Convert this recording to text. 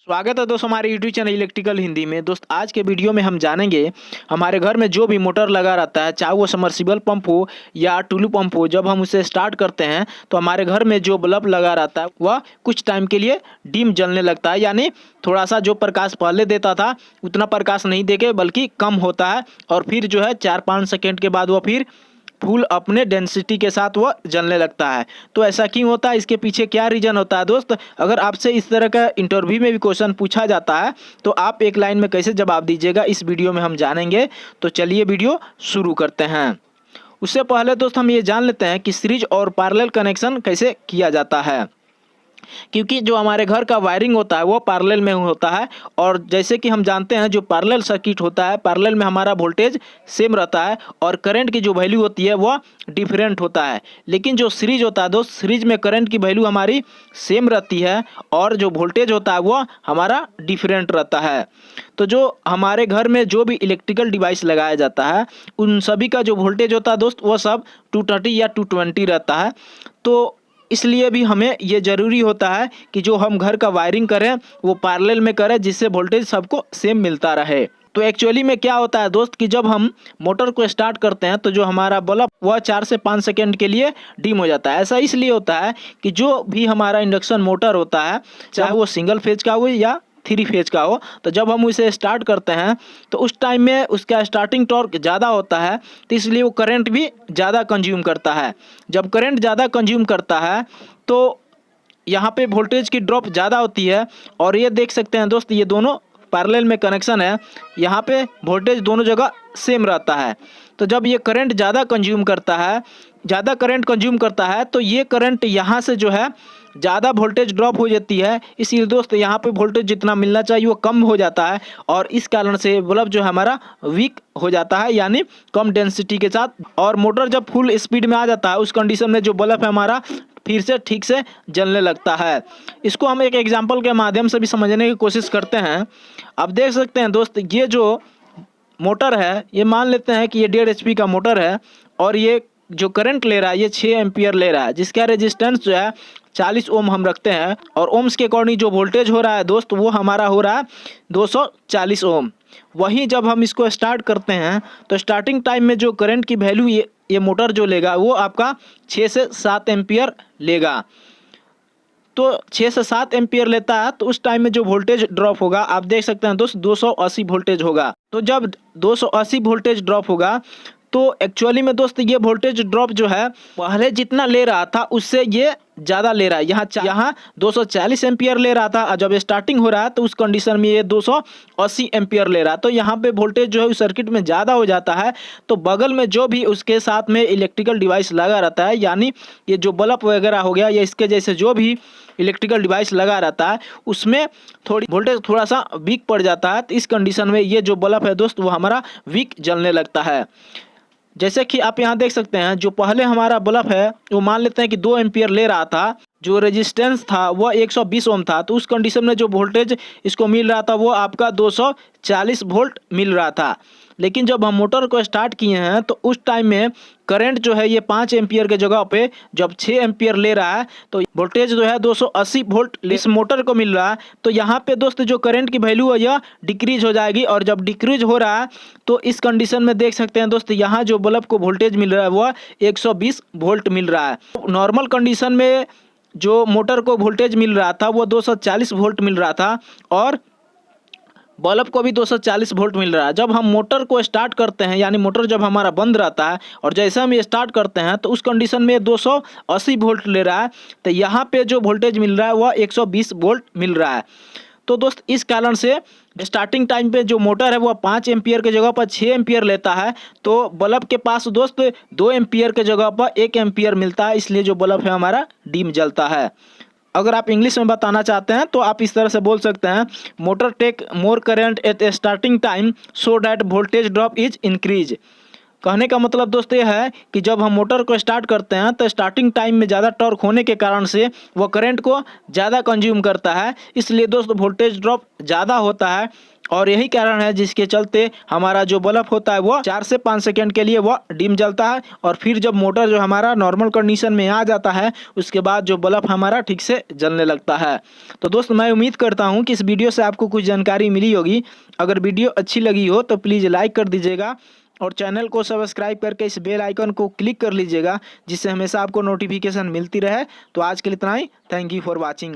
स्वागत है दोस्त हमारे यूट्यूब चैनल इलेक्ट्रिकल हिंदी में। दोस्त आज के वीडियो में हम जानेंगे हमारे घर में जो भी मोटर लगा रहता है, चाहे वो समर्सिबल पंप हो या टुल्लू पंप हो, जब हम उसे स्टार्ट करते हैं तो हमारे घर में जो बल्ब लगा रहता है वह कुछ टाइम के लिए डिम जलने लगता है। यानी थोड़ा सा जो प्रकाश पहले देता था उतना प्रकाश नहीं देके बल्कि कम होता है और फिर जो है 4-5 सेकेंड के बाद वह फिर फुल अपने डेंसिटी के साथ वह जलने लगता है। तो ऐसा क्यों होता है, इसके पीछे क्या रीज़न होता है दोस्त? अगर आपसे इस तरह का इंटरव्यू में भी क्वेश्चन पूछा जाता है तो आप एक लाइन में कैसे जवाब दीजिएगा, इस वीडियो में हम जानेंगे। तो चलिए वीडियो शुरू करते हैं। उससे पहले दोस्त हम ये जान लेते हैं कि सीरीज और पैरेलल कनेक्शन कैसे किया जाता है, क्योंकि जो हमारे घर का वायरिंग होता है वो पैरेलल में होता है। और जैसे कि हम जानते हैं जो पैरेलल सर्किट होता है, पैरेलल में हमारा वोल्टेज सेम रहता है और करंट की जो वैल्यू होती है वह डिफरेंट होता है। लेकिन जो सीरीज होता है दोस्त, सीरीज में करंट की वैल्यू हमारी सेम रहती है और जो वोल्टेज होता है वह हमारा डिफरेंट रहता है। तो जो हमारे घर में जो भी इलेक्ट्रिकल डिवाइस लगाया जाता है उन सभी का जो वोल्टेज होता है दोस्त वो सब 230 या 220 रहता है। तो इसलिए भी हमें ये ज़रूरी होता है कि जो हम घर का वायरिंग करें वो पैरेलल में करें, जिससे वोल्टेज सबको सेम मिलता रहे। तो एक्चुअली में क्या होता है दोस्त कि जब हम मोटर को स्टार्ट करते हैं तो जो हमारा बल्ब वह 4 से 5 सेकेंड के लिए डिम हो जाता है। ऐसा इसलिए होता है कि जो भी हमारा इंडक्शन मोटर होता है, चाहे वो सिंगल फेज का हो या 3 फेज का हो, तो जब हम उसे स्टार्ट करते हैं तो उस टाइम में उसका स्टार्टिंग टॉर्क ज़्यादा होता है, तो इसलिए वो करंट भी ज़्यादा कंज्यूम करता है। जब करंट ज़्यादा कंज्यूम करता है तो यहाँ पे वोल्टेज की ड्रॉप ज़्यादा होती है। और ये देख सकते हैं दोस्त, ये दोनों पैरेलल में कनेक्शन है, यहाँ पे वोल्टेज दोनों जगह सेम रहता है। तो जब ये करंट ज़्यादा कंज्यूम करता है, ज़्यादा करंट कंज्यूम करता है तो ये करंट यहाँ से जो है ज़्यादा वोल्टेज ड्रॉप हो जाती है। इसलिए दोस्त यहाँ पे वोल्टेज जितना मिलना चाहिए वो कम हो जाता है और इस कारण से बल्ब जो है हमारा वीक हो जाता है, यानी कम डेंसिटी के साथ। और मोटर जब फुल स्पीड में आ जाता है उस कंडीशन में जो बल्ब है हमारा फिर से ठीक से जलने लगता है। इसको हम एक एग्जाम्पल के माध्यम से भी समझने की कोशिश करते हैं। आप देख सकते हैं दोस्त, ये जो मोटर है, ये मान लेते हैं कि ये 1.5 HP का मोटर है और ये जो करंट ले रहा है ये 6 एम्पियर ले रहा है, जिसका रेजिस्टेंस जो है 40 ओम हम रखते हैं। और ओम्स के अकॉर्डिंग जो वोल्टेज हो रहा है दोस्त वो हमारा हो रहा है 240 ओम। वहीं जब हम इसको स्टार्ट करते हैं तो स्टार्टिंग टाइम में जो करंट की वैल्यू ये मोटर जो लेगा वो आपका 6 से 7 एम्पियर लेगा। तो 6 से 7 एम्पियर लेता है तो उस टाइम में जो वोल्टेज ड्रॉप होगा आप देख सकते हैं दोस्त 280 वोल्टेज होगा। तो जब 280 वोल्टेज ड्रॉप होगा तो एक्चुअली में दोस्त ये वोल्टेज ड्रॉप जो है पहले जितना ले रहा था उससे ये ज़्यादा ले रहा है। यहाँ 240 एम्पियर ले रहा था और जब स्टार्टिंग हो रहा है तो उस कंडीशन में ये 280 एम्पियर ले रहा है। तो यहाँ पे वोल्टेज जो है उस सर्किट में ज़्यादा हो जाता है। तो बगल में जो भी उसके साथ में इलेक्ट्रिकल डिवाइस लगा रहता है, यानी ये जो बल्ब वगैरह हो गया या इसके जैसे जो भी इलेक्ट्रिकल डिवाइस लगा रहता है उसमें थोड़ी वोल्टेज थोड़ा सा वीक पड़ जाता है। तो इस कंडीशन में ये जो बल्ब है दोस्त वो हमारा वीक जलने लगता है। जैसे कि आप यहाँ देख सकते हैं जो पहले हमारा बल्ब है वो मान लेते हैं कि 2 एम्पियर ले रहा था, जो रेजिस्टेंस था वह 120 ओम था। तो उस कंडीशन में जो वोल्टेज इसको मिल रहा था वो आपका 240 वोल्ट मिल रहा था। लेकिन जब हम मोटर को स्टार्ट किए हैं तो उस टाइम में करंट जो है ये 5 एम्पियर के जगह पे जब 6 एम्पियर ले रहा है तो वोल्टेज जो है 280 वोल्ट इस मोटर को मिल रहा है। तो यहाँ पे दोस्त जो करंट की वैल्यू है यह डिक्रीज हो जाएगी और जब डिक्रीज हो रहा है तो इस कंडीशन में देख सकते हैं दोस्त यहाँ जो बल्ब को वोल्टेज मिल रहा है वह 120 वोल्ट मिल रहा है। नॉर्मल कंडीशन में जो मोटर को वोल्टेज मिल रहा था वो 240 वोल्ट मिल रहा था और बल्ब को भी 240 वोल्ट मिल रहा है। जब हम मोटर को स्टार्ट करते हैं, यानी मोटर जब हमारा बंद रहता है और जैसे हम ये स्टार्ट करते हैं तो उस कंडीशन में 280 वोल्ट ले रहा है। तो यहाँ पे जो वोल्टेज मिल रहा है वह 120 वोल्ट मिल रहा है। तो दोस्त इस कारण से स्टार्टिंग टाइम पे जो मोटर है वह 5 एम्पियर के जगह पर 6 एम्पियर लेता है। तो बल्ब के पास दोस्त 2 एम्पियर के जगह पर 1 एम्पियर मिलता है, इसलिए जो बल्ब है हमारा डिम जलता है। अगर आप इंग्लिश में बताना चाहते हैं तो आप इस तरह से बोल सकते हैं, motor take more current at starting time so that voltage drop is increase. कहने का मतलब दोस्त ये है कि जब हम मोटर को स्टार्ट करते हैं तो स्टार्टिंग टाइम में ज़्यादा टॉर्क होने के कारण से वो करंट को ज़्यादा कंज्यूम करता है, इसलिए दोस्त वोल्टेज ड्रॉप ज़्यादा होता है और यही कारण है जिसके चलते हमारा जो बल्ब होता है वो 4 से 5 सेकंड के लिए वो डिम जलता है और फिर जब मोटर जो हमारा नॉर्मल कंडीशन में आ जाता है उसके बाद जो बल्ब हमारा ठीक से जलने लगता है। तो दोस्त मैं उम्मीद करता हूँ कि इस वीडियो से आपको कुछ जानकारी मिली होगी। अगर वीडियो अच्छी लगी हो तो प्लीज़ लाइक कर दीजिएगा और चैनल को सब्सक्राइब करके इस बेल आइकन को क्लिक कर लीजिएगा, जिससे हमेशा आपको नोटिफिकेशन मिलती रहे। तो आज के लिए इतना ही। Thank you for watching.